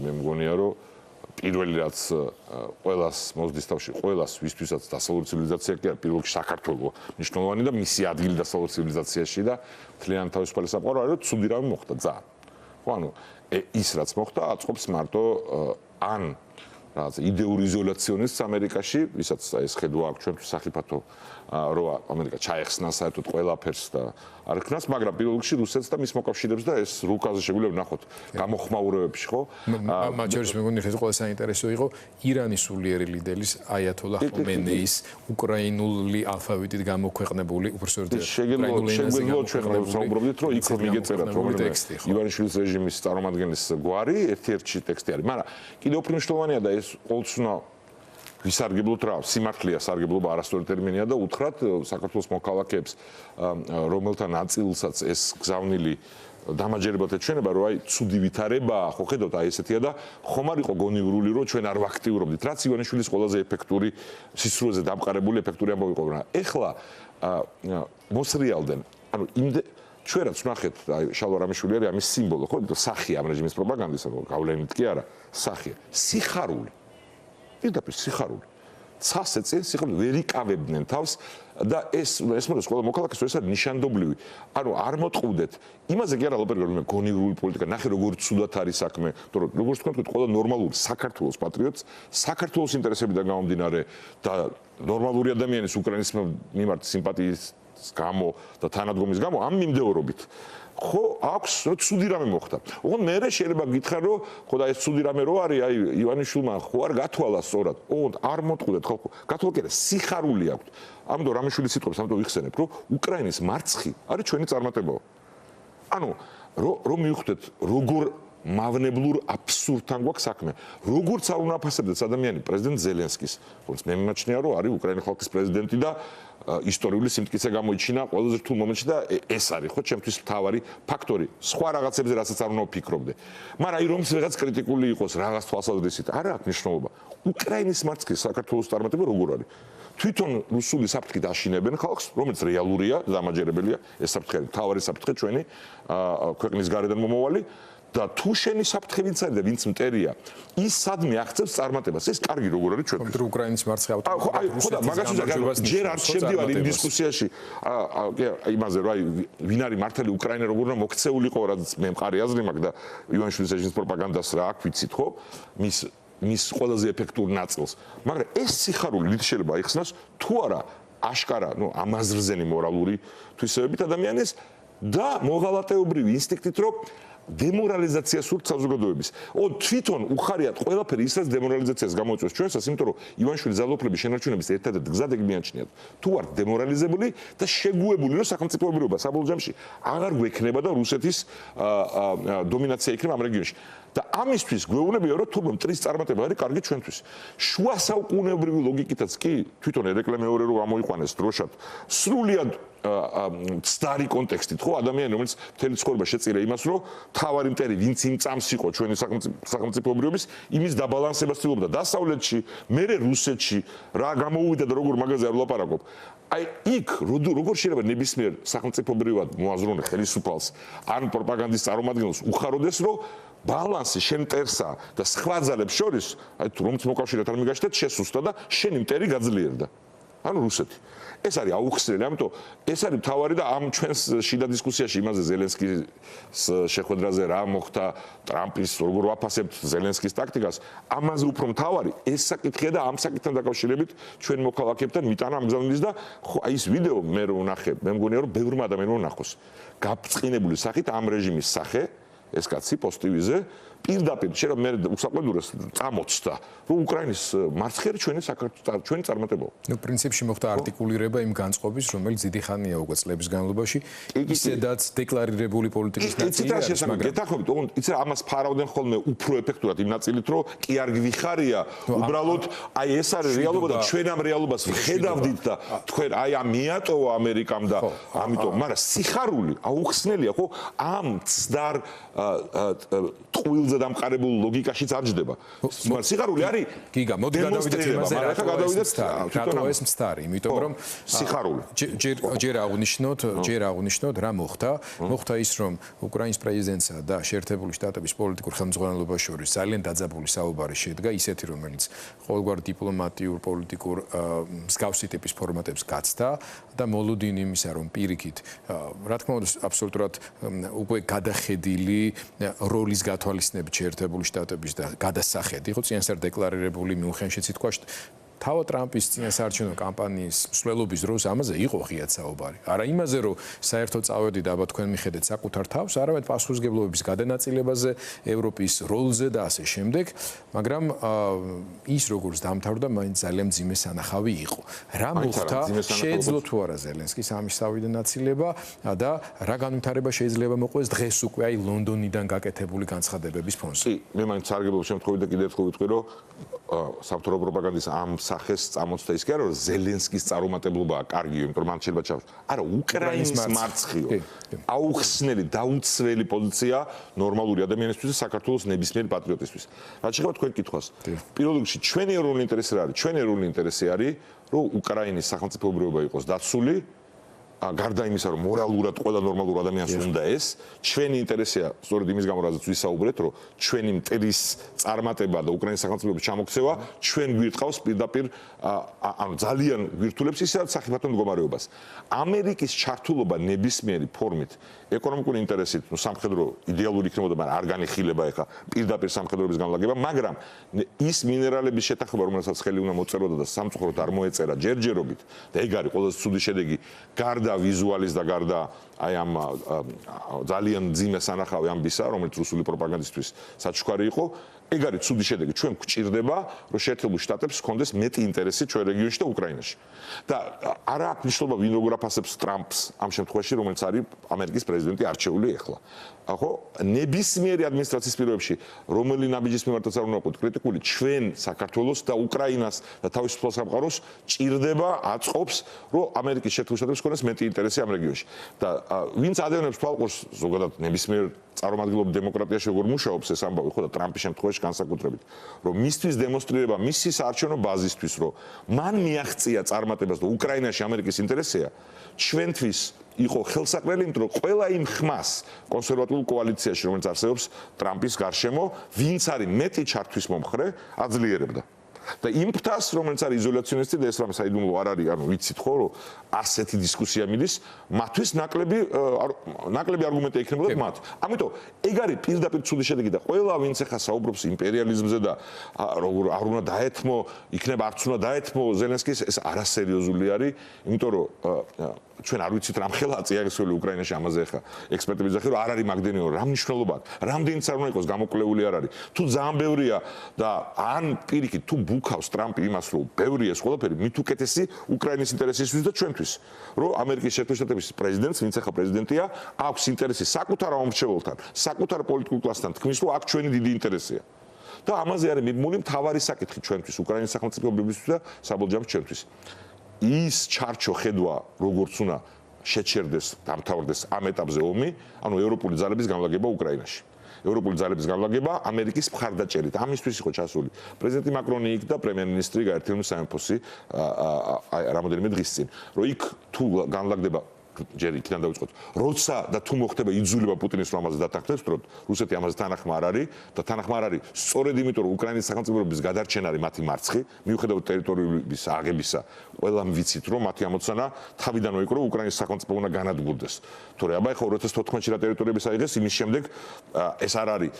მე მგონია რომ პირველი რაც ყველას მოსდის თავში ყველას ვისთვისაც დასავლური ცივილიზაცია კი არა პირველ რიგში საქართველოს მნიშვნელოვანი და მისი ადგილი დასავლურ ცივილიზაციაში და მთლიანი თავისუფალი სამყარო არის რომ ცუდი რამე მოხდა ძალიან ხო ანუ ის რაც მოხდა აწყობს მარტო ან რაღაც იდეური იზოლაციონიზმს ამერიკაში ვისაც ეს ხედვა აქვს ჩვენთვის სახიფათო რომ ამერიკა ჩაეხსნა საერთოდ ყველაფერს და არ ქნას მაგრამ პირველ რიგში რუსეთს და მის მოკავშირეებს და ეს რუკაზე შეგვიძლია ვნახოთ გამოხმაურებებში ხო მათ შორის მეგონი ეს ყველა საინტერესო იყო ირანის სულიერი ლიდერის აიათოლა ხომეინეის უკრაინული ალფავიტით გამოქვეყნებული უბრალოდ შეგვიძლია ჩვენ ვსაუბრობდით რომ იქ მიგეწერათ რომელიმე ივანიშვილის რეჟიმის წარმომადგენლის გვარი ერთ-ერთი ტექსტი არის მაგრამ კიდევ უფრო მნიშვნელოვანია და ეს ყოველწლიურად ვისარგებლოთ რა სიმართლეა სარგებლობა არასწორი ტერმინია და უთხრათ საქართველოს მოქალაქეებს რომელთა ნაწილსაც ეს გზავნილი დამაჯერებლად ეჩვენება რომ აი ცუდი ვითარებაა ხო ხედავთ აი ესეთია და ხომ არ იყო გონივრული რომ ჩვენ არ ვაქტიურობდით რაც ივანიშვილის ყველაზე ეფექტური სისრულეზე დამყარებული ეფექტური ამბავი იყო რა ეხლა მოსრიალდნენ ანუ ჩვენ რაც ვნახეთ აი შალვა რამიშვილი არის ამის სიმბოლო ხო სახია ამ რეჟიმის პროპაგანდისა გავლენით კი არა სახია სიხარული პირდაპირ სიხარული ცას ეწენ სიხარული ვერ იკავებდნენ თავს და ეს მოსწონს ყველა მოქალაქეს ეს არის ნიშანდობლივი ანუ არ მოტყუდეთ იმაზე კი არა ლაპარაკობ რომ გონივრული პოლიტიკა ნახე როგორ ცუდად არის საქმე თორემ როგორც თქვენ ყველა ნორმალური საქართველოს პატრიოტს საქართველოს ინტერესებიდან გამომდინარე და ნორმალური ადამიანის უკრაინის მიმართ სიმპათიის გამო და თანადგომის გამო ამ მიმდევრობით ხო აქვს ცუდი რამე მოხდა. ოღონდ მე შეიძლება გითხრა რომ ხო და ეს ცუდი რამე რო არის აი ივანიშვილმა ხო არ გათვალა სწორად. ოღონდ არ მოტყუდეთ ხო გათვალა კი არა სიხარული აქვს. ამიტომ რამიშვილის სიტყვებს ამიტომ ვიხსენებ რომ უკრაინის მარცხი არის ჩვენი წარმატებაა. ანუ რომ მივხვდეთ როგორ მავნებლურ აბსურდთან გვაქვს საქმე. როგორც არ უნდა აფასებდეს ადამიანი პრეზიდენტ ზელენსკის, როგორც მე მიმაჩნია რომ არის უკრაინის ხალხის პრეზიდენტი და ისტორიული სიმტკიცე გამოიჩინა ყველაზე რთულ მომენტში და ეს არის ხო ჩემთვის მთავარი ფაქტორი. სხვა რაღაცებზე რასაც არ უნდა ვფიქრობდე. მაგრამ აი რომს რაღაც კრიტიკული იყოს რაღაც თვალსაზრისით, არ აქვს მნიშვნელობა. უკრაინის მარცხის საქართველოს წარმატება როგორ არის? თვითონ რუსული საფრთხით აშინებენ ხალხს, რომელიც რეალურია, დამაჯერებელია, ეს საფრთხე არის მთავარი საფრთხე ჩვენი ქვეყნის გარედან მომავალი. და თუ შენი საფრთხე ვინც არის და ვინც მტერია ის სადმე აღწევს წარმატებას ეს კარგი როგორ არის ჩვენ თუ უკრაინის მარცხი ხო და მაგას ჯერ არ შევდივარ იმ დისკუსიაში იმაზე რომ აი ვინ არის მართალი უკრაინა როგორ უნდა მოქცეულიყო რაც მე მყარი აზრი მაქვს და ივანიშვილის რეჟიმის პროპაგანდას რა აქ ვიცით ხო მის ყველაზე ეფექტურ ნაწილს მაგრამ ეს სიხარული ლით შეიძლება იხსნას თუ არა აშკარა ამაზრზენი მორალური თვისებებით ადამიანის და მოღალატეობრივი ინსტინქტით რომ დემორალიზაცია სურთ საზოგადოების. თვითონ უხარიათ ყველაფერი ის რაც დემორალიზაციას გამოიწვევს ჩვენსაც, იმიტომ რომ ივანიშვილის ძალაუფლების შენარჩუნების ერთადერთი გზა დეგმიანჩნიათ. თუ არ დემორალიზებული და შეგუებული რომ სახელმწიფოებრიობა საბოლოო ჯამში აღარ გვექნება და რუსეთის დომინაცია იქნება ამ რეგიონში. და ამისთვის გვეუბნებია რომ თურმე მტრის წარმატება არის კარგი ჩვენთვის. შუა საუკუნეობრივი ლოგიკითაც კი თვითონ ერეკლე მეორე რო გამოიყვანეს დროშად სრულიად ცდარი კონტექსტით ხო ადამიანი რომელიც მთელი ცხოვრება შეწირა იმას რომ თავარი მტერი ვინც იმ წამს იყო ჩვენი სახელმწიფოებრიობის იმის დაბალანსებას ცდილობდა დასავლეთში მერე რუსეთში რა გამოუვიდა და როგორ მაგაზე არ ვლაპარაკობ აი იქ როგორ შეიძლება ნებისმიერ სახელმწიფოებრიობად მოაზროვნე ხელისუფალს ან პროპაგანდის წარმომადგენელს უხაროდეს რომ ბალანსი შენ მტერსა და სხვა ძალებს შორის აი თუ რომც მოკავშირედ არ მიგაშთეთ შესუსტა და შენი მტერი გაძლიერდა ანუ რუსეთი ეს არის აუხსნელი, ამიტომ ეს არის მთავარი და ამ ჩვენს შიდა დისკუსიაში იმაზე ზელენსკის შეხვედრაზე რა მოხდა, ტრამპის როგორ ვაფასებთ ზელენსკის ტაქტიკას, ამაზე უფრო მთავარი ეს საკითხია და ამ საკითხთან დაკავშირებით ჩვენ მოქალაქეებთან მიტანა ამ გზავნილის და ხო აი ეს ვიდეო მე რო ვნახე, მე მგონია რომ ბევრმა ადამიანმა ნახოს. გაბრწყინებული სახით ამ რეჟიმის სახე ეს კაცი პოსტივიზე პირდაპირ შეიძლება მე უსაყვედურეს წამოწდა რომ უკრაინის მარცხი არის ჩვენი წარმატება. ნუ პრინციპში მოხდა არტიკულირება იმ განწყობის რომელიც დიდი ხანია უკვე წლების განმავლობაში ისედაც დეკლარირებული პოლიტიკის ნაწილია მაგრამ გეთახმებით ოღონდ იცი ამას ფარავდნენ ხოლმე უფრო ეფექტურად იმ ნაწილით რომ კი არ გვიხარია უბრალოდ აი ეს არის რეალობა და ჩვენ ამ რეალობას ვხედავდით და თქვენ აი ამ მიატოვა ამერიკამ და ამიტომ მაგრამ სიხარული აუხსნელია ხო ამ ცდარ ტყუილ დილზე დამყარებულ ლოგიკაშიც არ ჯდება. სიხარული არის გიგა, მოდი გადავიდეთ იმაზე, რატო ეს მცდარი, იმიტომ რომ სიხარული. ჯერ აღნიშნოთ რა მოხდა. მოხდა ის, რომ უკრაინის პრეზიდენტსა და შეერთებული შტატების პოლიტიკურ ხელმძღვანელობას შორის ძალიან დაძაბული საუბარი შედგა, ისეთი, რომელიც ყოველგვარ დიპლომატიურ, პოლიტიკურ მსგავსი ტიპის ფორმატებს გაცდა და მოლოდინი იმისა, რომ პირიქით, რა თქმა უნდა, აბსოლუტურად უკვე გადახედილი როლის გათვალისწინებით შეერთებული შტატების და გადასახედი იყო წინასწარ დეკლარირებული მიუნხენშიც ითქვა თავად ტრამპის წინასაარჩევნო კამპანიის მსვლელობის დროს ამაზე იყო ღიად საუბარი. არა იმაზე, რომ საერთოდ წავედით აბა თქვენ მიხედეთ საკუთარ თავს, არამედ პასუხისმგებლობის გადანაწილებაზე, ევროპის როლზე და ასე შემდეგ, მაგრამ ის როგორც დამთავრდა, მაინც ძალიან მძიმე სანახავი იყო. რა მოხდა? შეეძლო თუ არა ზელენსკის ამის დავიდანაწილება და რა განვითარება შეიძლება მოყვეს დღეს უკვე აი ლონდონიდან გაკეთებული განცხადებების ფონზე. კი, მე მაინც სარგებლობ შემთხვევით და კიდევ ერთხელ ვიტყვი, რომ საბჭოთა პროპაგანდის ამ სახეს წამოწდა ის კი არა, რომ ზელენსკის წარუმატებლობაა კარგიო, იმიტომ რომ მან შეიძლება ჩავს. არა, უკრაინის მარცხიო. აუხსნელი, დაუცველი პოზიცია ნორმალური ადამიანისთვის და საქართველოს ნებისმიერ პატრიოტისთვის. რაც შეეხება თქვენ კითხვას. პირველ რიგში ჩვენი ეროვნული ინტერესი რა არის? ჩვენი ეროვნული ინტერესი არის, რომ უკრაინის სახელმწიფოებრიობა იყოს დაცული. გარდა იმისა, რომ მორალურად ყველა ნორმალურ ადამიანს უნდა ეს, ჩვენი ინტერესია, სწორედ იმის გამო, რაზეც ვისაუბრეთ, რომ ჩვენი მტრის წარმატება და უკრაინის სახელმწიფოების ჩამოქცევა ჩვენ გვირთყავს პირდაპირ, ანუ ძალიან გვირთულებს ისედაც სახიფათო მდგომარეობას. ამერიკის ჩართულობა ნებისმიერი ფორმით, ეკონომიკური ინტერესით, სამხედრო იდეალური იქნებოდა, მაგრამ არ განიხილება ეხა პირდაპირ სამხედროების განლაგება, მაგრამ ის მინერალების შეთანხმება, რომელსაც ხელი უნდა მოწეროდა და სამწუხაროდ არ მოეწერა ჯერჯერობით და ეგ არის ყველაზე ცუდი შედეგი გარდა ვიზუალის და გარდა აი ამ ძალიან მძიმე სანახავი ამბისა, რომელიც რუსული პროპაგანდისტვის საჩუქარი იყო, ეგ არის ცუდი შედეგი. ჩვენ გვჭირდება, რომ შეერთებულ შტატებს ჰქონდეს მეტი ინტერესი ჩვენ რეგიონში და უკრაინაში. და არა აქვს მნიშვნელობა ვინ როგორ აფასებს ტრამპს ამ შემთხვევაში, რომელიც არის ამერიკის პრეზიდენტი არჩეული ახლა. ხო, ნებისმიერი ადმინისტრაციის პირობებში, რომელი ნაბიჯის მიმართაც არ უნდა ვიყოთ კრიტიკული, ჩვენ საქართველოს და უკრაინას და თავისუფალ სამყაროს ჭირდება, აწყობს, რომ ამერიკის შეერთებულ შტატებს ჰქონდეს მეტი ინტერესი ამ რეგიონში. და ვინც ადევნებს თვალყურს ზოგადად ნებისმიერ წარმომადგენლობ დემოკრატიაში როგორ მუშაობს ეს ამბავი, ხო და ტრამპის შემთხვევაში განსაკუთრებით, რომ მისთვის დემონსტრირება მისი საარჩევნო ბაზისთვის, რომ მან მიაღწია წარმატებას და უკრაინაში ამერიკის ინტერესია, ჩვენთვის იყო ხელსაყრელი, იმიტომ რომ ყველა იმ ხმას კონსერვატიულ კოალიციაში, რომელიც არსებობს ტრამპის გარშემო, ვინც არის მეტი ჩართვის მომხრე, აძლიერებდა. და იმ ფთას, რომელიც არის იზოლაციონისტი და ეს რამ საიდუმლო არ არის, ანუ ვიცით ხო, რომ ასეთი დისკუსია მიდის, მათთვის ნაკლები არგუმენტი ექნებოდათ მათ. ამიტომ ეგ არის პირდაპირ ცუდი შედეგი და ყველა ვინც ახლა საუბრობს იმპერიალიზმზე და როგორ არ უნდა დაეთმო, იქნება არც უნდა დაეთმო ზელენსკის, ეს არასერიოზული არის, იმიტომ რომ ჩვენ არ ვიცით რამ ხელაა წიაღისეული უკრაინაში ამაზე ახლა ექსპერტები ძახი რომ არ არის მაგდენიო რა მნიშვნელობა აქვს რამდენიც არ უნდა იყოს გამოკვლეული არ არის თუ ძალიან ბევრია და ან პირიქით თუ ბუქავს ტრამპი იმას რომ ბევრია ეს ყველაფერი მით უკეთესი უკრაინის ინტერესისთვის და ჩვენთვის რომ ამერიკის შეერთებული შტატების პრეზიდენტს ვინც ახლა პრეზიდენტია აქვს ინტერესი საკუთარ ამომრჩეველთან საკუთარ პოლიტიკურ კლასთან თქმის რომ აქ ჩვენი დიდი ინტერესია და ამაზე არის მიბმული მთავარი საკითხი ჩვენთვის უკრაინის სახელმწიფოებისთვის და საბოლოო ჩვენთვის ის ჩარჩო ხედვა როგორც უნდა შეჩერდეს დამთავრდეს ამ ეტაპზე ომი, ანუ ევროპული ძალების განლაგება უკრაინაში. ევროპული ძალების განლაგება ამერიკის მხარდაჭერით. ამისთვის იყო ჩასული პრეზიდენტი მაკრონი იქ და პრემიერ-მინისტრი გაერთიანებული სამეფოსი რამოდენიმე დღის წინ. რომ იქ თუ განლაგდება ჯერ იქიდან დავიწყოთ. როცა და თუ მოხდება იძულება პუტინის რომ ამაზე დათანხმდეს, რომ რუსეთი ამაზე თანახმა არ არის და თანახმა არ არის სწორედ იმიტომ რომ უკრაინის სახელმწიფოების გადარჩენა არის მათი მარცხი, მიუხედავად ტერიტორიების აღებისა, ყველამ ვიცით რომ მათი ამოცანა თავიდანვე იყო რომ უკრაინის სახელმწიფო უნდა განადგურდეს. თორე აბა ეხლა 2014-ში რა ტერიტორიების აიღეს, იმის შემდეგ ეს არ არის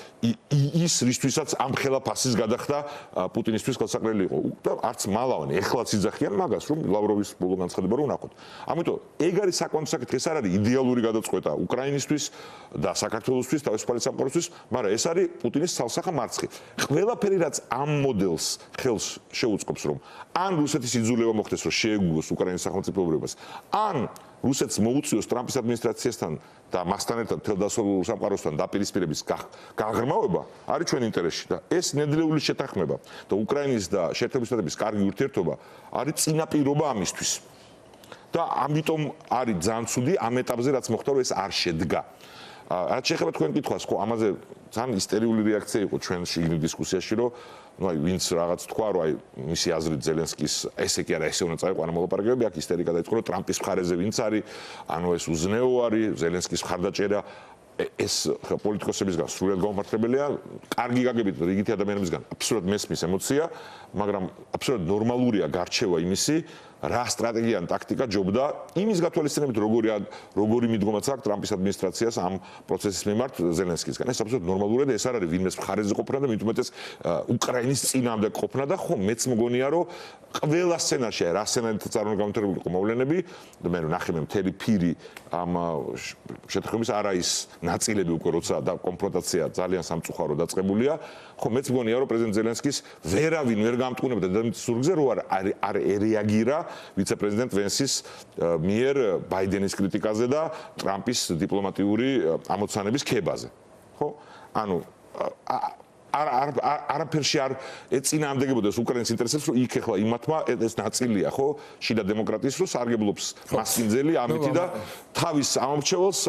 ის რისთვისაც ამ ხელა ფასის გადახდა პუტინისთვის ხელსაყრელი იყო. და არც მალავანი ეხლაც იძახიან მაგას რომ ლავროვის ბოლო განცხადება რომ ნახოთ. ამიტომ ეგ არის საკითხი ეს არ არის იდეალური გადაწყვეტა უკრაინისთვის და საქართველოსთვის, თავისუფალი სამყაროსთვის, მაგრამ ეს არის პუტინის ცალსახა მარცხი. ყველაფერი რაც ამ მოდელს ხელს შეუწყობს რომ ან რუსეთის იძულება მოხდეს რომ შეეგუოს უკრაინის სახელმწიფოებრიობას, ან რუსეთს მოუწიოს ტრამპის ადმინისტრაციასთან და მასთან ერთად მთელ დასავლურ სამყაროსთან დაპირისპირების გაღრმავება არის ჩვენ ინტერესში და ეს ნედლეული შეთანხმება და უკრაინის და შეერთებული შტატების კარგი ურთიერთობა არის წინაპირობა ამისთვის. და ამიტომ არის ძალიან ცუდი ამ ეტაპზე რაც მოხდა რომ ეს არ შედგა. რაც შეეხება თქვენ კითხვას, ხო, ამაზე ძალიან ისტერიული რეაქცია იყო ჩვენ შიგნით დისკუსიაში, რომ ну აი ვინც რაღაც თქვა, რომ აი მისი აზრით ზელენსკის ესე კი არა, ესე უნდა წაიყო არა მოლაპარაკებები, აქ ისტერიკა დაიწყო, რომ ტრამპის მხარეზე ვინც არის, ანუ ეს უზნეო არის, ზელენსკის მხარდაჭერა ეს პოლიტიკოსებისგან სრულად გამომართებელია, კარგი გაგებით რიგითი ადამიანებისგან აბსოლუტურად მესმის ემოცია, მაგრამ აბსოლუტურად ნორმალურია გარჩევა იმისი, რა სტრატეგია ან ტაქტიკა ჯობდა იმის გათვალისწინებით, როგორი მიდგომაც აქვს ტრამპის ადმინისტრაციას ამ პროცესის მიმართ ზელენსკისგან. ეს აბსოლუტურად ნორმალურია და ეს არ არის ვინმეს მხარეზე ყოფნა და მით უმეტეს უკრაინის წინააღმდეგ ყოფნა და ხო მეც მგონია, რომ ყველა სცენარში რა სცენარით წარმოგამთავრებული იყო მოვლენები და მე ნახე მე მთელი ფირი ამ შეთანხმების არა ის ნაწილები უკვე როცა და კონფრონტაცია ძალიან სამწუხარო დაწყებულია, ხო მეც მგონია, რომ პრეზიდენტ ზელენსკის ვერავინ ვერ გამტყუნებდა დედამიწის ზურგზე, რომ არ რეაგირა ვიცე-პრეზიდენტ ვენსის მიერ ბაიდენის კრიტიკაზე და ტრამპის დიპლომატიური ამოცანების ქებაზე. ხო? ანუ არაფერში არ ეწინააღმდეგებოდეს უკრაინის ინტერესებს, რომ იქ ახლა იმათმა ეს ნაწილია, ხო? შიდა დემოკრატიის რო სარგებლობს მასპინძელი ამითი და თავის ამორჩეველს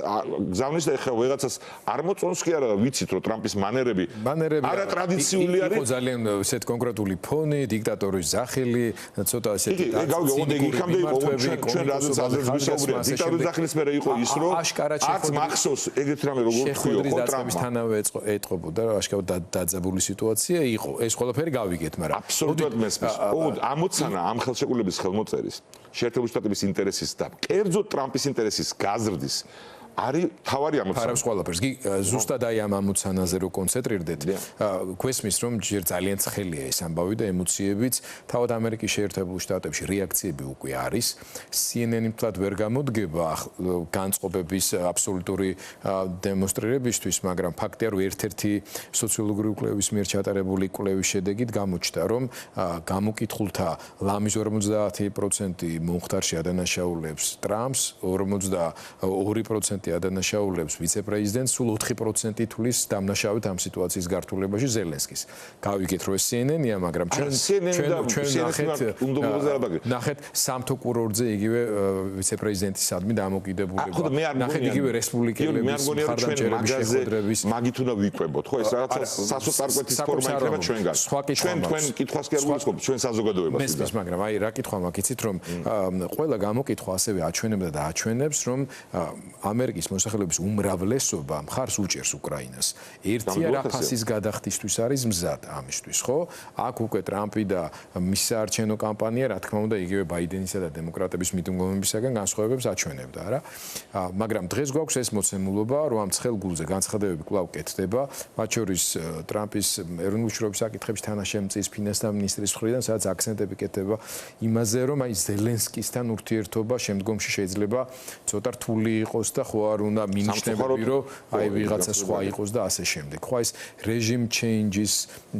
გზავნის და ახლა ვიღაცას არ მოწონს კი არა, ვიცით რომ ტრამპის მანერები არა ტრადიციული არის. იყო ძალიან ესეთ კონკრეტული ფონი, დიქტატორის ზახელი, ცოტა ესეთი იქამდე იყო ჩვენ რაზეც აზრს ვისაუბრია. დიქტატორის ზახლის მერე იყო ის, რომ არც მახსოვს ეგეთ რამე როგორ თქვიო, ხო ტრამპმა. თანავე ეტყობოდა, რომ აშკარად დაძაბული სიტუაცია იყო. ეს ყველაფერი გავიგეთ, მაგრამ აბსოლუტურად მესმის. ამოცანა ამ ხელშეკრულების ხელმოწერის შეერთებული შტატების ინტერესის და კერძოდ ტრამპის ინტერესის გაზრდის არის თავარი ამოცანა. ფარავს ყველაფერს. ზუსტად აი ამ ამოცანაზე რო კონცენტრირდეთ, გვესმის რომ ჯერ ძალიან ცხელია ეს ამბავი და ემოციებიც, თავად ამერიკის შეერთებულ შტატებში რეაქციები უკვე არის. CNN-ი მთლად ვერ გამოდგება განწყობების აბსოლუტური დემონსტრირებისთვის, მაგრამ ფაქტია, რომ ერთ-ერთი სოციოლოგიური კვლევის მიერ ჩატარებული კვლევის შედეგით გამოჩნდა, რომ გამოკითხულთა ლამის 50% მომხდარში ადანაშაულებს ტრამპს, 42% ადანაშაულებს ვიცე-პრეზიდენტს, სულ 4% თulis დამნაშავედ ამ სიტუაციის გართულებაში ზელენსკის. გავიგეთ, რომ ეს CNN-ია, მაგრამ ჩვენ ნახეთ სამთო კურორტზე იგივე ვიცე-პრეზიდენტისადმი დამოკიდებულება. ნახეთ იგივე რესპუბლიკელების მხარდამჭერების შეხვედრების მაგით უნდა ვიკვებოთ, ხო ეს რაღაცა სასოწარკვეთის ფორმა იქნება ჩვენგან. ჩვენ კითხვას კი არ ვუწყობთ ჩვენ საზოგადოებას. მესმის, მაგრამ აი რა კითხვა მაქვს, იცით რომ ყველა გამოკითხვა ასევე აჩვენებდა და აჩვენებს, რომ ამერიკის მოსახლეობის უმრავლესობა მხარს უჭერს უკრაინას. ერთია რა ფასის გადახდისთვის არის მზად ამისთვის, ხო? აქ უკვე ტრამპი და მის საარჩევნო კამპანია, რა თქმა უნდა, იგივე ბაიდენისა და დემოკრატების მიტინგობებისაგან განსხვავებებს აჩვენებდა, რა. მაგრამ დღეს გვაქვს ეს მოცემულობა, რომ ამ ცხელ გულზე განცხადებები კვლავ კეთდება, მათ შორის ტრამპის ეროვნული უშუალოების საკითხების თანაშემწის ფინანსთა მინისტრის მხრიდან, სადაც აქცენტები კეთდება იმაზე, რომ აი ზელენსკისთან ურთიერთობა შემდგომში შეიძლება ცოტა რთული იყოს და ხო არ უნდა მინიშნებები, რომ აი ვიღაცა სხვა იყოს და ასე შემდეგ. ხო ეს რეჟიმ ჩეინჯის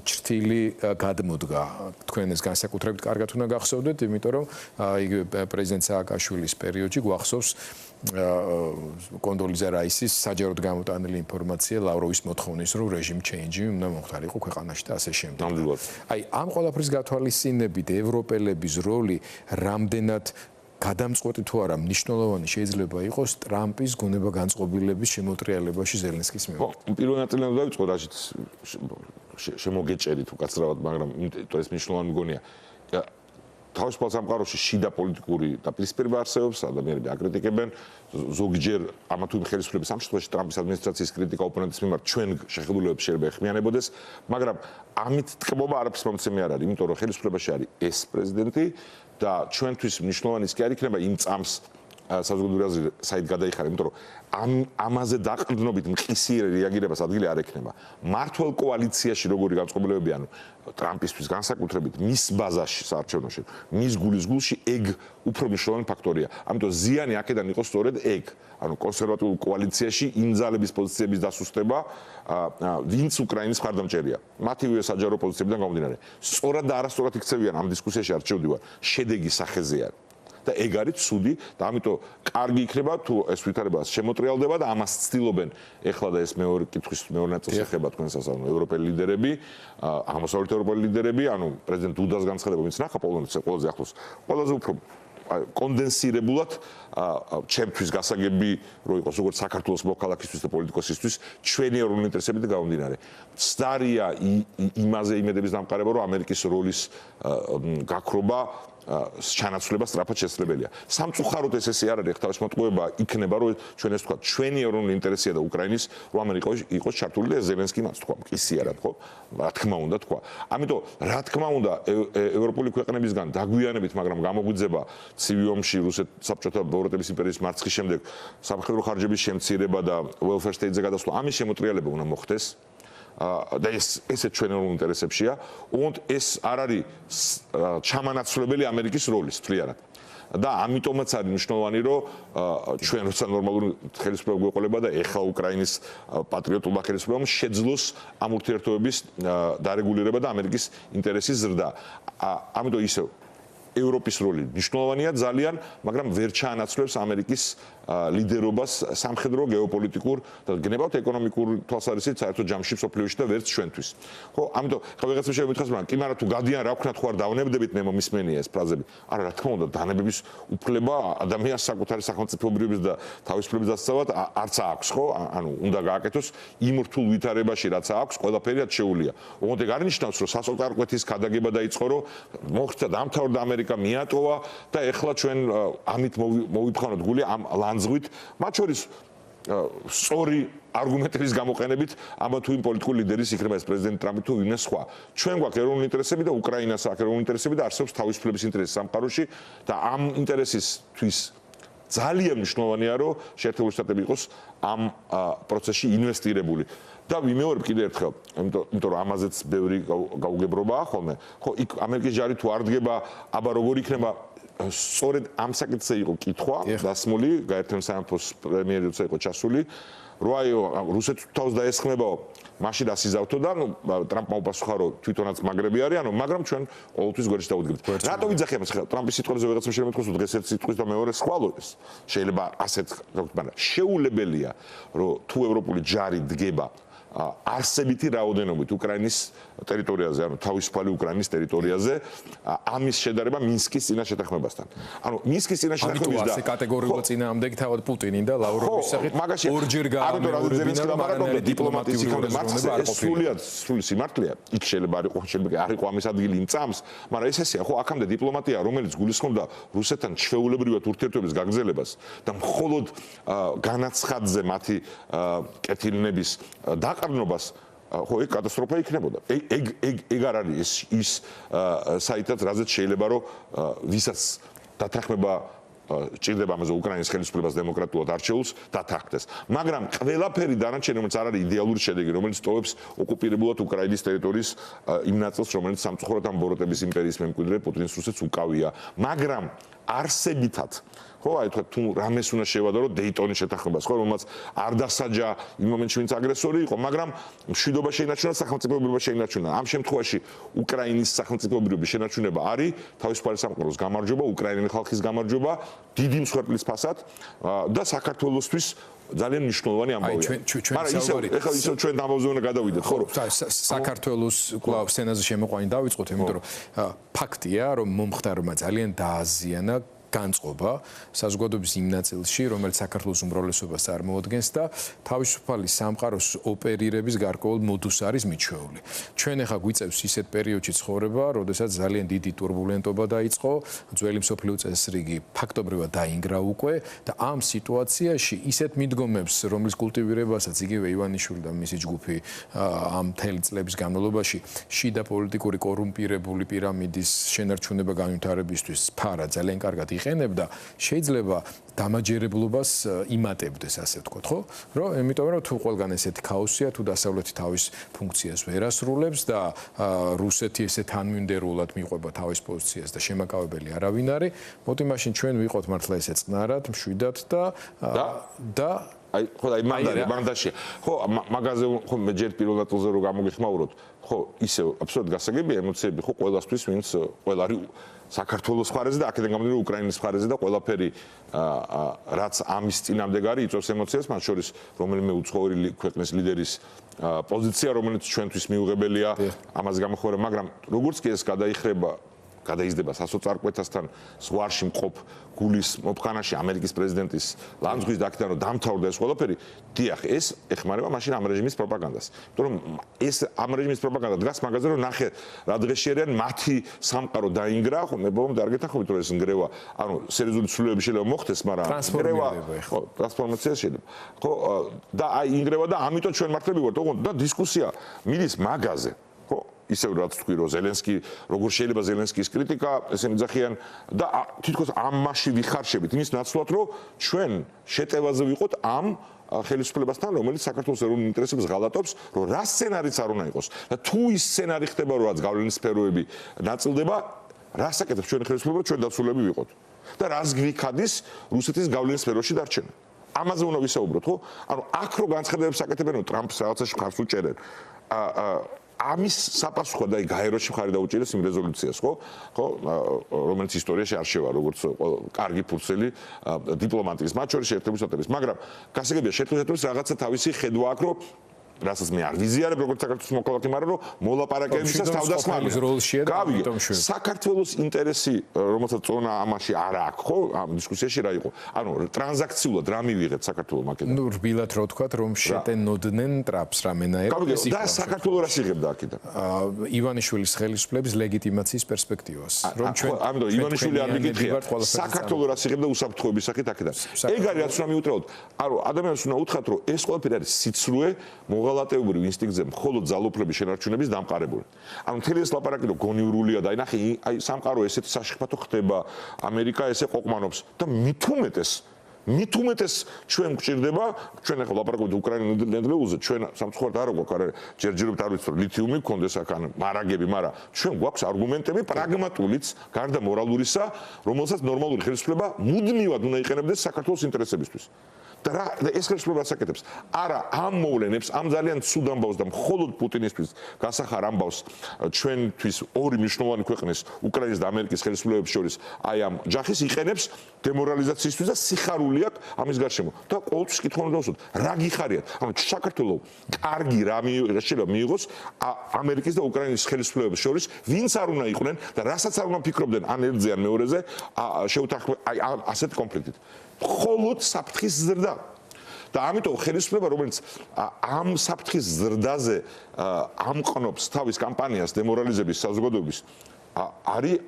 ჭრთილი გადმოდგა თქვენ ეს განსაკუთრებით კარგად უნდა გახსოვდეთ, იმიტომ რომ იგივე პრეზიდენტ სააკაშვილის პერიოდში გვახსოვს კონდოლიზა რაისის საჯაროდ გამოტანილი ინფორმაცია ლავროვის მოთხოვნის, რომ რეჟიმ ჩეინჯი უნდა მომხდარიყო ქვეყანაში და ასე შემდეგ. აი ამ ყველაფრის გათვალისწინებით ევროპელების როლი რამდენად გადამწყვეტი თუ არა მნიშვნელოვანი შეიძლება იყოს ტრამპის გონება განწყობილების შემოტრიალებაში ზელენსკის მიმართ. პირველ ნაწილად დავიწყო რაშიც შემოგეჭერით უკაცრავად, მაგრამ ეს მნიშვნელოვანი მგონია. თავისუფალ სამყაროში შიდა პოლიტიკური დაპირისპირება არსებობს, ადამიანები აკრიტიკებენ, ზოგჯერ ამა თუ იმ ხელისუფლების ამ შემთხვევაში ტრამპის ადმინისტრაციის კრიტიკა ოპონენტის მიმართ ჩვენ შეხედულებებს შეიძლება ეხმიანებოდეს, მაგრამ ამით თქმობა არაფერს მომცემი არ არის, იმიტომ რომ ხელისუფლებაში არის ეს პრეზიდენტი და ჩვენთვის მნიშვნელოვანი ის კი არ იქნება იმ წამს საზოგადოებრივი აზრი საით გადაიხარა, იმიტომ რომ ამაზე დაყრდნობით მყისიერი რეაგირებას ადგილი არ ექნება. მართლ კოალიციაში როგორი განწყობილებები, ანუ ტრამპისთვის განსაკუთრებით მის ბაზაში საარჩევნოში, მის გულის გულში ეგ უფრო მნიშვნელოვანი ფაქტორია. ამიტომ ზიანი აქედან იყო სწორედ ეგ, ანუ კონსერვატიულ კოალიციაში იმ ძალების პოზიციების დასუსტება, ვინც უკრაინის მხარდამჭერია. მათივე საჯარო პოზიციებიდან გამომდინარე. სწორად და არასწორად იქცევიან ამ დისკუსიაში არ ჩევდივარ, შედეგის სახეზე არის. და ეგ არის ცუდი და ამიტომ კარგი იქნება თუ ეს ვითარება შემოტრიალდება და ამას ცდილობენ ეხლა და ეს მეორე კითხვის მეორე ნაწილს ეხება თქვენსაც ანუ ევროპელი ლიდერები, აღმოსავლეთ ევროპელი ლიდერები, ანუ პრეზიდენტ დუდას განცხადება, ვინც ნახა პოლონეთს ყველაზე ახლოს, ყველაზე უფრო კონდენსირებულად ჩემთვის გასაგები რო იყოს როგორც საქართველოს მოქალაქისთვის და პოლიტიკოსისთვის ჩვენი ეროვნული ინტერესებით გამომდინარე. მცდარია იმაზე იმედების დამყარება, რომ ამერიკის როლის გაქრობა ჩანაცვლება სწრაფად შესაძლებელია. სამწუხაროდ ესე არ არის, თავის მოტყუება იქნება, რომ ჩვენ ეს თქვა, ჩვენი ეროვნული ინტერესია და უკრაინის რომ ამერიკა იყოს ჩართული და ზელენსკი მას თქვა, მკისი არა თქვა, რა თქმა უნდა თქვა. ამიტომ რა თქმა უნდა ევროპული ქვეყნებისგან დაგვიანებით, მაგრამ გამოგვიძება ცივი ომში რუსეთ საბჭოთა ბოროტების იმპერიის მარცხის შემდეგ სამხედრო ხარჯების შემცირება და welfare state-ზე გადასვლა, ამის შემოტრიალება უნდა მოხდეს. და ესე ჩვენ ეროვნულ ინტერესებშია. უბრალოდ ეს არ არის ჩამანაცვლებელი ამერიკის როლის თვლიანად. და ამიტომაც არის მნიშვნელოვანი, რომ ჩვენ როცა ნორმალური ხელისუფლება გვეყოლება და ეხლა უკრაინის პატრიოტულმა ხელისუფლებამ შეძლოს ამ ურთიერთობების დარეგულირება და ამერიკის ინტერესის ზრდა. ამიტომ ისევ ევროპის როლი მნიშვნელოვანია ძალიან, მაგრამ ვერ ჩაანაცვლებს ამერიკის ლიდერობას სამხედრო, გეოპოლიტიკურ და გნებავთ ეკონომიკურ თვალსაზრისით საერთოდ ჯამში მსოფლიოში და ვერც ჩვენთვის. ხო, ამიტომ ხა ვიღაცა შემოითხრას, მაგრამ კი მაგრამ თუ გადიან რა ვქნათ, ხო არ დავნებდებით მე მომისმენია ეს ფრაზები. არა, რა თქმა უნდა, დანებების უფლება ადამიანს საკუთარი სახელმწიფოებრიობის და თავისუფლების დასაცავად არც აქვს, ხო? ანუ უნდა გააკეთოს იმ რთულ ვითარებაში, რაც აქვს, ყველაფერია შეუულია. ოღონდ ეგ არ ნიშნავს, რომ სასოწარკვეთის ქადაგება დაიწყო, რომ მოხდა დამთავრდა ამერიკა მიატოვა და ეხლა ჩვენ ამით მოვიფხანოთ გული ამ ლანძღვით, მათ შორის სწორი არგუმენტების გამოყენებით ამა თუ იმ პოლიტიკური ლიდერის იქნება ეს პრეზიდენტ ტრამპი თუ ვინმე სხვა. ჩვენ გვაქვს ეროვნული ინტერესები და უკრაინას აქვს ეროვნული ინტერესები და არსებობს თავისუფლების ინტერესი სამყაროში და ამ ინტერესისთვის ძალიან მნიშვნელოვანია, რომ შეერთებული შტატები იყოს ამ პროცესში ინვესტირებული. და ვიმეორებ კიდევ ერთხელ, იმიტომ რომ ამაზეც ბევრი გაუგებრობაა ხოლმე. ხო, იქ ამერიკის ჯარი თუ არ დგება, აბა როგორ იქნება სწორედ ამ საკითხზე იყო კითხვა დასმული, გაერთიანებულ სამეფოს პრემიერი როცა იყო ჩასული, რომ აი რუსეთი თავს დაესხმებაო, მაშინ ასიზავთო და ტრამპმა უპასუხა, რომ თვითონაც მაგრები არიანო, მაგრამ ჩვენ ყოველთვის გვერდში დავუდგებით. რატო ვიძახი ამას ხელ? ტრამპის სიტყვებზე ვიღაცამ შეიძლება ითქვას, რომ დღეს ერთ სიტყვის და მეორე სხვალოდეს. შეიძლება ასეთ, მაგრამ შეუულებელია, რომ თუ ევროპული ჯარი დგება არსებითი რაოდენობით უკრაინის ტერიტორიაზე, ანუ თავისუფალი უკრაინის ტერიტორიაზე, ამის შედარება მინსკის წინა შეთანხმებასთან. ანუ მინსკის წინა შეთანხმების და ასე კატეგორიულად წინააღმდეგი თავად პუტინი და ლავროვის სახით ორჯერ გაამეორებინა, მაგრამ დიპლომატიის იქნება სრული სიმართლეა. იქ შეიძლება არ იყოს, შეიძლება არ იყოს ამის ადგილი იმ წამს, მაგრამ ეს ესეა, ხო, აქამდე დიპლომატია, რომელიც გულისხმობდა რუსეთთან ჩვეულებრივად ურთიერთობების გაგრძელებას და მხოლოდ განაცხადზე მათი კეთილნების დაყრდნობას, ხო, ეგ კატასტროფა იქნებოდა. ეგ არ არის ის საიტად, რაზეც შეიძლება რომ ვისაც დათანხმება ჭირდება ამაზე უკრაინის ხელისუფლებას დემოკრატულად არჩეულს დათანხმდეს. მაგრამ ყველაფერი დანარჩენი, რომელიც არ არის იდეალური შედეგი, რომელიც ტოვებს ოკუპირებულად უკრაინის ტერიტორიის იმ ნაწილს, რომელიც სამწუხაროდ ამ ბოროტების იმპერიის მემკვიდრე პუტინის რუსეთს უკავია. მაგრამ არსებითად ხო, აი თქვა თუ რამეს უნდა შევადო, რომ დეიტონის შეთანხმებას, ხო, რომელსაც არ დასაჯა იმ მომენტში, ვინც აგრესორი იყო, მაგრამ მშვიდობა შეინარჩუნა, სახელმწიფოებრიობა შეინარჩუნა. ამ შემთხვევაში უკრაინის სახელმწიფოებრიობის შენარჩუნება არის თავისუფალი სამყაროს გამარჯვება, უკრაინელი ხალხის გამარჯვება, დიდი მსხვერპლის ფასად და საქართველოსთვის ძალიან მნიშვნელოვანი ამბავია. მაგრამ ისევ ჩვენ ამბავზე უნდა გადავიდეთ, ხო? საქართველოს კვლავ სცენაზე შემოყვანი დავიწყოთ, იმიტომ რომ ფაქტია, რომ მომხდარმა ძალიან დააზიანა განწყობა საზოგადოების იმ ნაწილში, რომელიც საქართველოს უმრავლესობას წარმოადგენს და თავისუფალი სამყაროს ოპერირების გარკვეულ მოდუს არის მიჩვეული. ჩვენ ახლა გვიწევს ისეთ პერიოდში ცხოვრება, როდესაც ძალიან დიდი турბულენტობა დაიწყო, ძველი მსოფლიო წესრიგი ფაქტობრივად დაინგრა უკვე და ამ სიტუაციაში ისეთ მიდგომებს, რომლის კულტივირებასაც იგივე ივანიშვილი და მისი ჯგუფი ამ მთელი წლების განმავლობაში შიდა პოლიტიკური კორუმპირებული პირამიდის შენარჩუნება განვითარებისთვის ფარა ძალიან კარგად იყენებდა, შეიძლება დამაჯერებლობას იმატებდეს, ასე ვთქვათ, ხო? რომ იმიტომ რომ თუ ყველგან ესეთი ქაოსია, თუ დასავლეთი თავის ფუნქციას ვერ ასრულებს და რუსეთი ესე თანმიმდევრულად მიყვება თავის პოზიციას და შემაკავებელი არავინ არის, მოდი მაშინ ჩვენ ვიყოთ მართლა ესე წყნარად, მშვიდად და აი ხო და მანდაში ხო მაგაზე ხო მე ჯერ პირველ ნაწილზე რო გამოგეხმაუროთ ხო ისე აბსოლუტურად გასაგებია ემოციები ხო ყველასთვის ვინც ყველა არის საქართველოს მხარეზე და აქედან გამომდინარე უკრაინის მხარეზე და ყველაფერი რაც ამის წინამდეგ არის იწვევს ემოციას მათ შორის რომელიმე უცხოური ქვეყნის ლიდერის პოზიცია რომელიც ჩვენთვის მიუღებელია ამას გამოხმაურება მაგრამ როგორც კი ეს გადაიხრება გადაიზრდება სასოწარკვეთასთან ზღვარში მყოფ გულის მოფხანაში ამერიკის პრეზიდენტის ლანძღვის დაკიდან რომ დამთავრდა ეს ყველაფერი, დიახ, ეს ეხმარება მაშინ ამ რეჟიმის პროპაგანდას. იმიტომ რომ ეს ამ რეჟიმის პროპაგანდა დგას მაგაზე რომ ნახე რა დღეში არიან მათი სამყარო დაინგრა, ხო მეგობრებო არ გეთანხმებით რომ ეს ნგრევა, ანუ სერიოზული ცვლილებები შეიძლება მოხდეს, მაგრამ ნგრევა ხო ტრანსფორმაცია შეიძლება. ხო და აი ინგრევა და ამიტომ ჩვენ მართლები ვართ, ოღონდ და დისკუსია მიდის მაგაზე. ხო ისევ რაც თქვი რომ ზელენსკი როგორ შეიძლება ზელენსკის კრიტიკა ესენი ძახიან და თითქოს ამაში ვიხარშებით იმის ნაცვლად რომ ჩვენ შეტევაზე ვიყოთ ამ ხელისუფლებასთან რომელიც საქართველოს ეროვნულ ინტერესებს ღალატობს რომ რა სცენარიც არ უნდა იყოს და თუ ის სცენარი ხდება რომ რაც გავლენის სფეროები ნაწილდება რას აკეთებს ჩვენი ხელისუფლება ჩვენ დაცულები ვიყოთ და რას გვიქადის რუსეთის გავლენის სფეროში დარჩენა ამაზე უნდა ვისაუბროთ ხო ანუ აქ რო განცხადებებს აკეთებენ რომ ტრამპს რაღაცაში ხარს უჭერენ ამის საპასუხო და გაეროში მხარი დაუჭირეს იმ რეზოლუციას, ხო? რომელიც ისტორიაში არ შევა, როგორც კარგი ფურცელი დიპლომატიის, მათ შორის შეერთებული შტატების, მაგრამ გასაგებია შეერთებული შტატების რაღაცა თავისი ხედვა აქვს, რომ რასაც მე არ ვიზიარებ, როგორც საქართველოს მოქალაქე, მაგრამ რომ მოლაპარაკებისას თავდასხმის როლშია და ამიტომ საქართველოს ინტერესი, რომელსაც წონა ამაში არ აქვს, ხო? ამ დისკუსიაში რა იყო? ანუ ტრანზაქციულად რა მივიღეთ საქართველოს მაკედონია? ნუ რბილად რო თქვა, რომ შეტენოდნენ ტრაპს რამენაირად ეს და საქართველოს რას იღებდა აქედან? ივანიშვილის ხელისუფლების ლეგიტიმაციის პერსპექტივას, რომ ჩვენ ამიტომ ივანიშვილი არ მიგითხია. საქართველოს რას იღებდა უსაფრთხოების სახით აქედან? ეგ არის რაც უნდა მიუტრაოთ. ანუ ადამიანს უნდა უთხრათ, რომ ეს ყველაფერი არის სიცრუე მოღალატეობრივ ინსტინქტზე მხოლოდ ძალოფლების შენარჩუნების დამყარებული. ანუ მთელი ეს ლაპარაკი რომ გონიურულია და აი ნახე აი სამყარო ესეთი საშიხვათო ხდება, ამერიკა ესე ყოყმანობს და მით უმეტეს ჩვენ გვჭირდება, ჩვენ ახლა ლაპარაკობთ უკრაინის ნედლეულზე, ჩვენ სამწუხაროდ არ გვაქვს, არა ჯერჯერობით არ ვიცი რომ ლითიუმი გქონდეს აქ ან მარაგები, მაგრამ ჩვენ გვაქვს არგუმენტები პრაგმატულიც, გარდა მორალურისა, რომელსაც ნორმალური ხელისუფლება მუდმივად უნდა იყენებდეს საქართველოს ინტერესებისთვის. და ეს ხელისუფლება აკეთებს. არა ამ მოვლენებს, ამ ძალიან ცუდ ამბავს და მხოლოდ პუტინისთვის გასახარ ამბავს ჩვენთვის ორი მნიშვნელოვანი ქვეყნის, უკრაინის და ამერიკის ხელისუფლებების შორის, აი ამ ჯახის იყენებს დემორალიზაციისთვის და სიხარული აქვს ამის გარშემო. და ყოველთვის კითხვა უნდა დავუსვათ, რა გიხარიათ? ანუ საქართველოს კარგი რა შეიძლება მიიღოს ამერიკის და უკრაინის ხელისუფლებების შორის, ვინც არ უნდა იყვნენ და რასაც არ უნდა ფიქრობდნენ ან ერთზე ან მეორეზე, შეუთანხმო აი ასეთ კონფლიქტით. მხოლოდ საფრთხის ზრდა და ამიტომ ხელისუფლება რომელიც ამ საფრთხის ზრდაზე ამყნობს თავის კამპანიას დემორალიზების საზოგადოების არის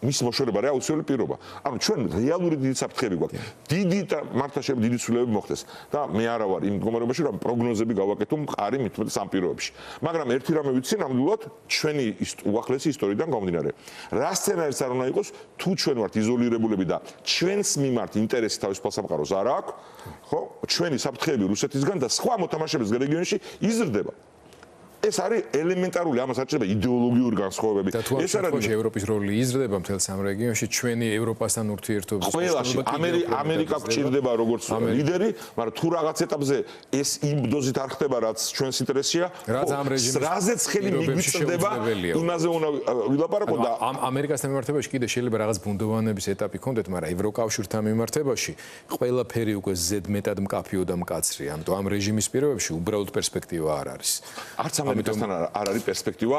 მის მოშორება რა აუცილებელი პირობა. ანუ ჩვენ რეალური დიდი საფრთხეები გვაქვს. დიდი მართლა შეიძლება დიდი ცვლილებები მოხდეს და მე არა ვარ იმ მდგომარეობაში რომ პროგნოზები გავაკეთო მყარი მithumetes ამ პირობებში. მაგრამ ერთი რამე ვიცი ნამდვილად ჩვენი უახლესი ისტორიიდან გამომდინარე. რა სცენარიც არ უნდა იყოს თუ ჩვენ ვართ იზოლირებულები და ჩვენს მიმართ ინტერესი თავისუფალ სამყაროს არ აქვს, ხო? ჩვენი საფრთხეები რუსეთისგან და სხვა მოთამაშეების რეგიონში იზრდება. ეს არის ელემენტარული, ამას არ შეიძლება იდეოლოგიური განსხვავებები. ეს არის ევროპის როლი იზრდება მთელ სამ რეგიონში, ჩვენი ევროპასთან ურთიერთობის ყველაში ამერიკა გვჭირდება როგორც ლიდერი, მაგრამ თუ რაღაც ეტაპზე ეს იმ დოზით არ ხდება, რაც ჩვენს ინტერესია, რაზეც ხელი მიგვიწევდება, იმაზე უნდა ვილაპარაკოთ და ამერიკასთან მიმართებაში კიდე შეიძლება რაღაც ბუნდოვანების ეტაპი ქონდეთ, მაგრამ ევროკავშირთან მიმართებაში ყველაფერი უკვე ზედმეტად მკაფიო და მკაცრი, ამიტომ ამ რეჟიმის პირობებში უბრალოდ პერსპექტივა არ არის. არც ამერიკასთან არ არის პერსპექტივა.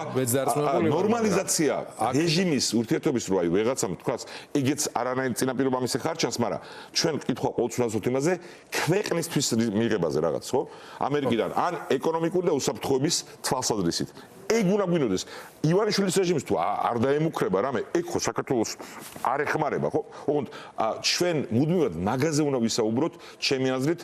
ნორმალიზაცია რეჟიმის ურთიერთობის რო აი ვეღაცამ თქვას, ეგეც არანაირი წინაპირობა მისე ხარჩას, მაგრამ ჩვენ კითხვა ყოველთვის ვასვათ იმაზე, ქვეყნისთვის მიღებაზე რაღაც, ხო? ამერიკიდან ან ეკონომიკური და უსაფრთხოების თვალსაზრისით. ეგ უნდა გვინოდეს. ივანიშვილის რეჟიმის თუ არ დაემუქრება რამე, ეგ ხო საქართველოს არ ეხმარება, ხო? ოღონდ ჩვენ მუდმივად მაგაზე უნდა ვისაუბროთ, ჩემი აზრით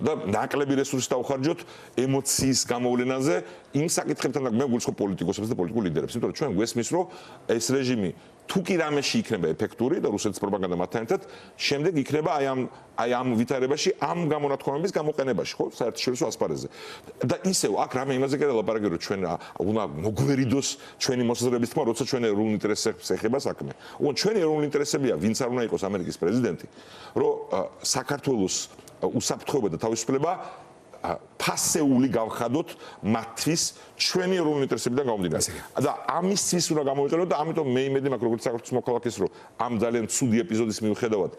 და ნაკლები რესურსი დავხარჯოთ ემოციის გამოვლენაზე, იმ საკითხებთან და მე გულს ხო პოლიტიკოსებს და პოლიტიკურ ლიდერებს, იმიტომ რომ ჩვენ გვესმის, რომ ეს რეჟიმი თუ კი რამეში იქნება ეფექტური და რუსეთის პროპაგანდა მათთან ერთად, შემდეგ იქნება აი ამ ვითარებაში, ამ გამონათქვამების გამოყენებაში, ხო, საერთაშორისო ასპარეზზე. და ისევ აქ რამე იმაზე კი ლაპარაკი რომ ჩვენ უნდა მოგვერიდოს ჩვენი მოსაზრების თქმა, როცა ჩვენ ეროვნულ ინტერესებს ეხება საქმე. ოღონდ ჩვენი ეროვნული ინტერესებია, ვინც არ უნდა იყოს ამერიკის პრეზიდენტი, რომ საქართველოს უსაფრთხოება და თავისუფლება ფასეული გავხადოთ მათთვის ჩვენი ეროვნული ინტერესებიდან გამომდინარე. და ამისთვის უნდა გამოვიყენოთ და ამიტომ მე იმედი მაქვს როგორც საქართველოს მოქალაქეს, რომ ამ ძალიან ცუდი ეპიზოდის მიუხედავად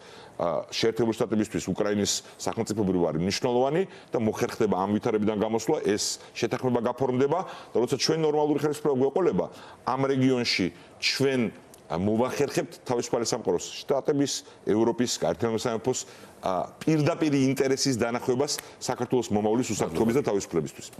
შეერთებული შტატებისთვის უკრაინის სახელმწიფოებრივი ვარი მნიშვნელოვანი და მოხერხდება ამ ვითარებიდან გამოსვლა, ეს შეთანხმება გაფორმდება და როცა ჩვენ ნორმალური ხელისუფლება გვეყოლება ამ რეგიონში ჩვენ მოვახერხებთ თავისუფალი სამყაროს შტატების, ევროპის, გაერთიანებულ სამეფოს პირდაპირ ინტერესის დანახვებას საქართველოს მომავლის უსაფრთხოების და თავისუფლებისთვის.